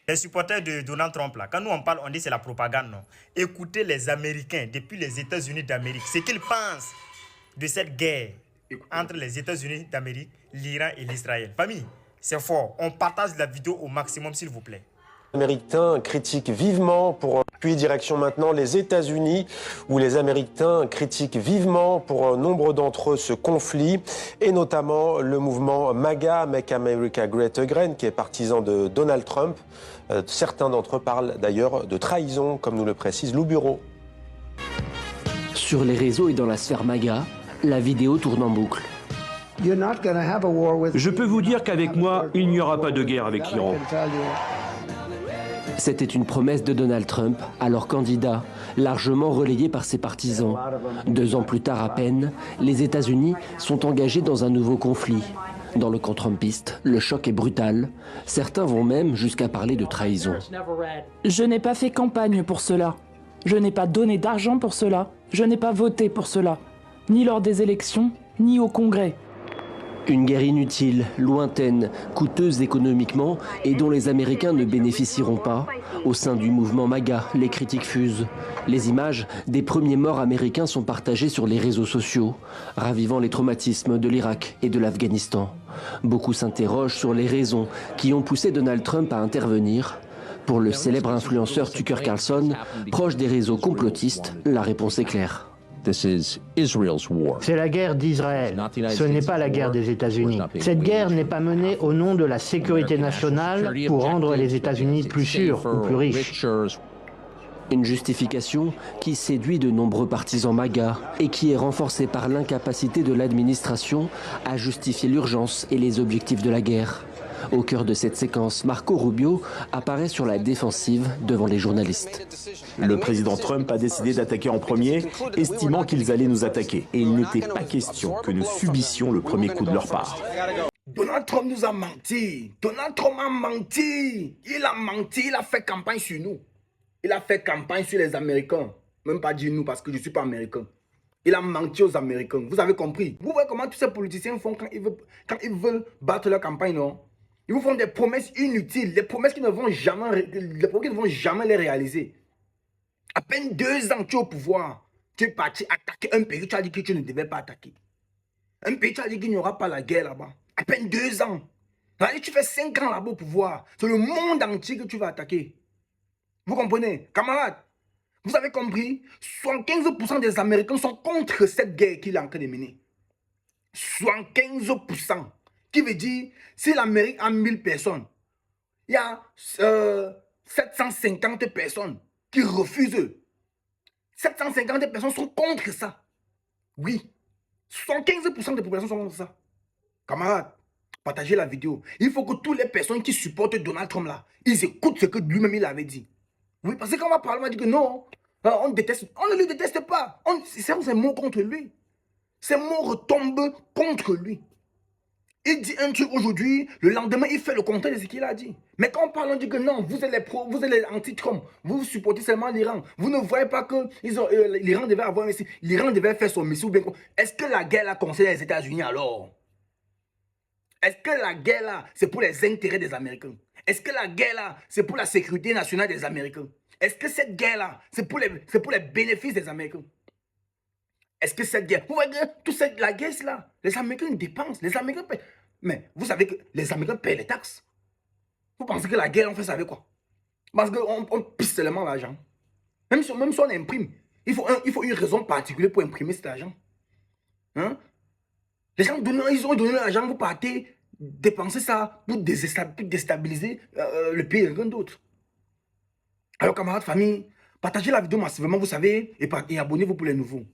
Les supporters de Donald Trump, là, quand nous on parle, on dit c'est la propagande, non. Écoutez les Américains, depuis les États-Unis d'Amérique, ce qu'ils pensent de cette guerre entre les États-Unis d'Amérique, l'Iran et l'Israël. Famille, c'est fort. On partage la vidéo au maximum, s'il vous plaît. Les Américains critiquent vivement pour... Puis direction maintenant les États-Unis, où les Américains critiquent vivement pour un nombre d'entre eux ce conflit, et notamment le mouvement MAGA, Make America Great Again, qui est partisan de Donald Trump. Certains d'entre eux parlent d'ailleurs de trahison, comme nous le précise Lou Bureau. Sur les réseaux et dans la sphère MAGA, la vidéo tourne en boucle. Je peux vous dire qu'avec moi, il n'y aura pas de guerre avec l'Iran. C'était une promesse de Donald Trump, alors candidat, largement relayée par ses partisans. 2 ans plus tard à peine, les États-Unis sont engagés dans un nouveau conflit. Dans le camp trumpiste, le choc est brutal. Certains vont même jusqu'à parler de trahison. Je n'ai pas fait campagne pour cela. Je n'ai pas donné d'argent pour cela. Je n'ai pas voté pour cela. Ni lors des élections, ni au Congrès. Une guerre inutile, lointaine, coûteuse économiquement et dont les Américains ne bénéficieront pas. Au sein du mouvement MAGA, les critiques fusent. Les images des premiers morts américains sont partagées sur les réseaux sociaux, ravivant les traumatismes de l'Irak et de l'Afghanistan. Beaucoup s'interrogent sur les raisons qui ont poussé Donald Trump à intervenir. Pour le célèbre influenceur Tucker Carlson, proche des réseaux complotistes, la réponse est claire. C'est la guerre d'Israël. Ce n'est pas la guerre des États-Unis. Cette guerre n'est pas menée au nom de la sécurité nationale pour rendre les États-Unis plus sûrs ou plus riches. Une justification qui séduit de nombreux partisans MAGA et qui est renforcée par l'incapacité de l'administration à justifier l'urgence et les objectifs de la guerre. Au cœur de cette séquence, Marco Rubio apparaît sur la défensive devant les journalistes. Le président Trump a décidé d'attaquer en premier, estimant qu'ils allaient nous attaquer. Et il n'était pas question que nous subissions le premier coup de leur part. Donald Trump nous a menti. Donald Trump a menti. Il a menti, il a fait campagne sur nous. Il a fait campagne sur les Américains. Même pas dire nous parce que je ne suis pas américain. Il a menti aux Américains. Vous avez compris? Vous voyez comment tous ces politiciens font quand ils veulent battre leur campagne, non? Ils vous font des promesses inutiles, des promesses qui ne vont jamais les réaliser. À peine 2 ans, tu es au pouvoir. Tu es parti attaquer un pays, tu as dit que tu ne devais pas attaquer. Un pays, tu as dit qu'il n'y aura pas la guerre là-bas. À peine 2 ans. Tu fais 5 ans là-bas au pouvoir. C'est le monde entier que tu vas attaquer. Vous comprenez? Camarades, vous avez compris? 75% des Américains sont contre cette guerre qu'il est en train de mener. 75%. Qui veut dire, si l'Amérique a 1000 personnes, il y a 750 personnes qui refusent. 750 personnes sont contre ça. Oui. 75% des populations sont contre ça. Camarades, partagez la vidéo. Il faut que toutes les personnes qui supportent Donald Trump là, ils écoutent ce que lui-même il avait dit. Oui, parce que quand on va parler, on va dire que non, on ne le déteste pas. Ces mots contre lui. Ces mots retombent contre lui. Il dit un truc aujourd'hui, le lendemain, il fait le contraire de ce qu'il a dit. Mais quand on parle, on dit que non, vous êtes les anti-Trump, vous supportez seulement l'Iran. Vous ne voyez pas que l'Iran devait avoir un missile, l'Iran devait faire son missile. Est-ce que la guerre là concerne les États-Unis alors? Est-ce que la guerre là, c'est pour les intérêts des Américains? Est-ce que la guerre là, c'est pour la sécurité nationale des Américains? Est-ce que cette guerre là, c'est pour les bénéfices des Américains? Est-ce que cette guerre, vous voyez, la guerre là, les Américains dépensent, les Américains paient. Mais vous savez que les Américains payent les taxes. Vous pensez que la guerre, on fait ça avec quoi? Parce qu'on pisse seulement l'argent. Même si on imprime, il faut une raison particulière pour imprimer cet argent. Hein? Les gens ils ont donné l'argent, vous partez dépenser ça pour déstabiliser le pays de quelqu'un d'autre. Alors camarades, famille, partagez la vidéo massivement, vous savez, et abonnez-vous pour les nouveaux.